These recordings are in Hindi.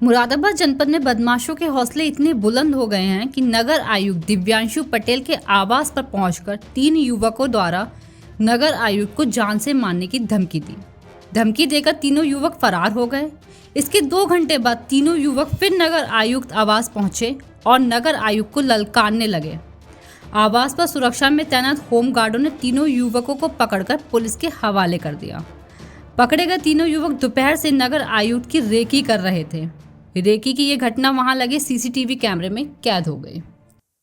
मुरादाबाद जनपद में बदमाशों के हौसले इतने बुलंद हो गए हैं कि नगर आयुक्त दिव्यांशु पटेल के आवास पर पहुंचकर 3 युवकों द्वारा नगर आयुक्त को जान से मारने की धमकी दी। धमकी देकर तीनों युवक फरार हो गए। इसके 2 घंटे बाद तीनों युवक फिर नगर आयुक्त आवास पहुंचे और नगर आयुक्त को ललकारने लगे। आवास पर सुरक्षा में तैनात होम गार्डों ने तीनों युवकों को पकड़कर पुलिस के हवाले कर दिया। पकड़े गए तीनों युवक दोपहर से नगर आयुक्त की रेकी कर रहे थे। रेकी की ये घटना वहां लगे सीसीटीवी कैमरे में कैद हो गई।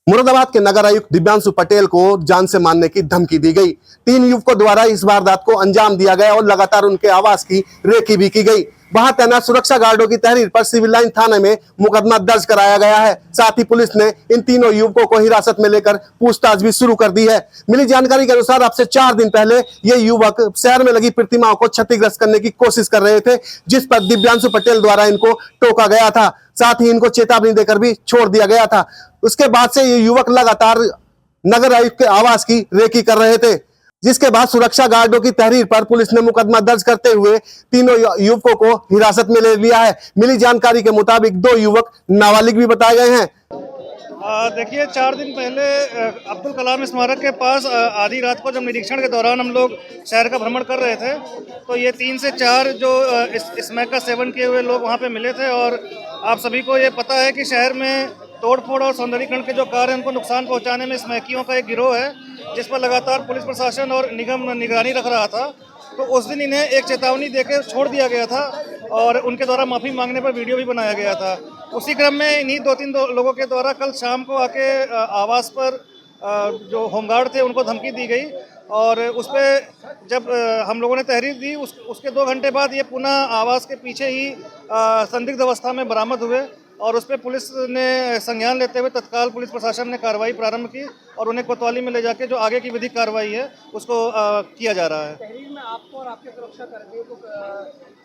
मुरादाबाद के नगर आयुक्त दिव्यांशु पटेल को जान से मारने की धमकी दी गई। 3 युवकों द्वारा इस वारदात को अंजाम दिया गया और लगातार उनके आवास की रेकी भी की गई। वहां तैनात सुरक्षा गार्डों की तहरीर पर सिविल लाइन थाने में मुकदमा दर्ज कराया गया है। साथ ही पुलिस ने इन तीनों युवकों को हिरासत में लेकर पूछताछ भी शुरू कर दी है। मिली जानकारी के अनुसार अब से 4 दिन पहले ये युवक शहर में लगी प्रतिमाओं को क्षतिग्रस्त करने की कोशिश कर रहे थे, जिस पर दिव्यांशु पटेल द्वारा इनको टोका गया था। साथ ही इनको चेतावनी देकर भी छोड़ दिया गया था। उसके बाद से ये युवक लगातार नगर आयुक्त के आवास की रेकी कर रहे थे, जिसके बाद सुरक्षा गार्डों की तहरीर पर पुलिस ने मुकदमा दर्ज करते हुए तीनों युवकों को हिरासत में ले लिया है। मिली जानकारी के मुताबिक 2 युवक नाबालिग भी बताए गए हैं। देखिए, 4 दिन पहले अब्दुल कलाम स्मारक के पास आधी रात को जब निरीक्षण के दौरान हम लोग शहर का भ्रमण कर रहे थे, तो ये 3 से 4 जो स्मैक का सेवन किए हुए लोग वहाँ पे मिले थे। और आप सभी को ये पता है कि शहर में तोड़फोड़ और सौंदर्यीकरण के जो कार्य हैं उनको नुकसान पहुँचाने में स्मैकियों का एक गिरोह है, जिस पर लगातार पुलिस प्रशासन और निगम निगरानी रख रहा था। तो उस दिन इन्हें एक चेतावनी देकर छोड़ दिया गया था और उनके द्वारा माफ़ी मांगने पर वीडियो भी बनाया गया था। उसी क्रम में इन्हीं 2-3 लोगों के द्वारा कल शाम को आके आवास पर जो होमगार्ड थे उनको धमकी दी गई और उस पर जब हम लोगों ने तहरीर दी उसके 2 घंटे बाद ये पुनः आवास के पीछे ही संदिग्ध अवस्था में बरामद हुए और उस पर पुलिस ने संज्ञान लेते हुए तत्काल पुलिस प्रशासन ने कार्रवाई प्रारंभ की और उन्हें कोतवाली में ले जाके जो आगे की विधिक कार्रवाई है उसको किया जा रहा है। तहरीर में आपको और आपके सुरक्षा कर्मियों को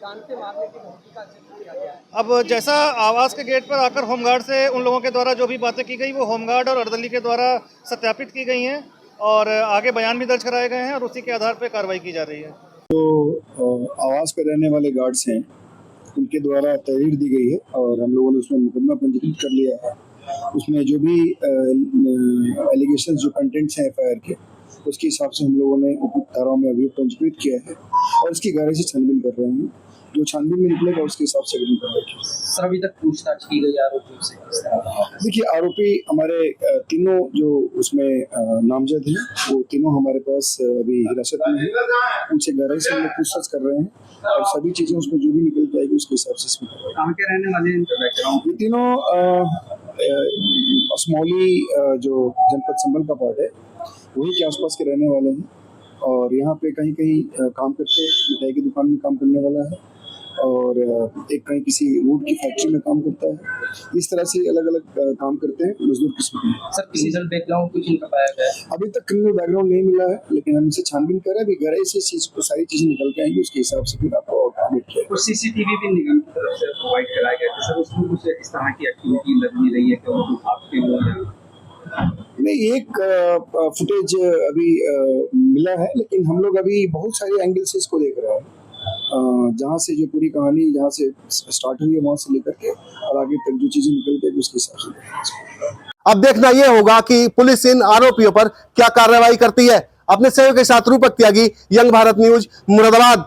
जान से मारने की धमकी का जिक्र किया गया है। अब जैसा आवास के गेट पर आकर होमगार्ड से उन लोगों के द्वारा जो भी बातें की गई वो होमगार्ड और अर्दली के द्वारा सत्यापित की गई हैं और आगे बयान भी दर्ज कराए गए हैं और उसी के आधार पर कार्रवाई की जा रही है। तो आवास पर रहने वाले गार्ड्स हैं, उनके द्वारा तहरीर दी गई है और हम लोगों ने उसमें मुकदमा पंजीकृत कर लिया है। उसमें जो भी एलिगेशंस जो कंटेंट्स हैं एफआईआर के, उसके हिसाब से हम लोगों ने उपयुक्त धाराओं में अभियोग पंजीकृत किया है और इसकी गहराई से छानबीन कर रहे हैं। जो छानबीन में निकलेगा उसके हिसाब से अग्रिम कार्रवाई की। सर, अभी तक पूछताछ की गई आरोपियों से किस तरह? देखिए, आरोपी हमारे तीनों जो उसमें नामजद हैं वो तीनों हमारे पास अभी हिरासत में हैं। उनसे गहराई से हम लोग पूछताछ कर रहे हैं और सभी चीजें उसमें जो भी निकल के आएगी उसके हिसाब से इसमें कहाँ के रहने वाले हैं इनका बैकग्राउंड? ये तीनों असमौली जो जनपद संभल का पार्ट है वही के आसपास के रहने वाले हैं और यहाँ पे कहीं कहीं काम करते, मिठाई की दुकान में काम करने वाला है और एक कहीं किसी वुड की फैक्ट्री में काम करता है। इस तरह से अलग अलग काम करते हैं मजदूर किस्म के। सर, क्रिमिनल बैकग्राउंड कुछ इनका पाया गया है? अभी तक क्रिमिनल बैकग्राउंड नहीं मिला है, लेकिन हम इनसे छानबीन कर रहे हैं। अभी गहराई से चीज को सारी चीजें निकल के आएंगी, उसके हिसाब से फिर आपको अपडेट किया। कुछ सीसीटीवी भी निगम की तरफ से प्रोवाइड कराया गया था सर, उसमें कुछ इस तरह की एक्टिविटी लग रही है कि आपके लोग नहीं, एक फुटेज अभी मिला है, लेकिन हम लोग अभी बहुत सारे एंगल से इसको देख रहे हैं। जहाँ से जो पूरी कहानी जहाँ से स्टार्ट हुई है वहाँ से लेकर के और आगे तक जो चीजें निकल के उसके हिसाब से अब देखना यह होगा कि पुलिस इन आरोपियों पर क्या कार्रवाई करती है। अपने सहयोग के साथ रूपक त्यागी, यंग भारत न्यूज, मुरादाबाद।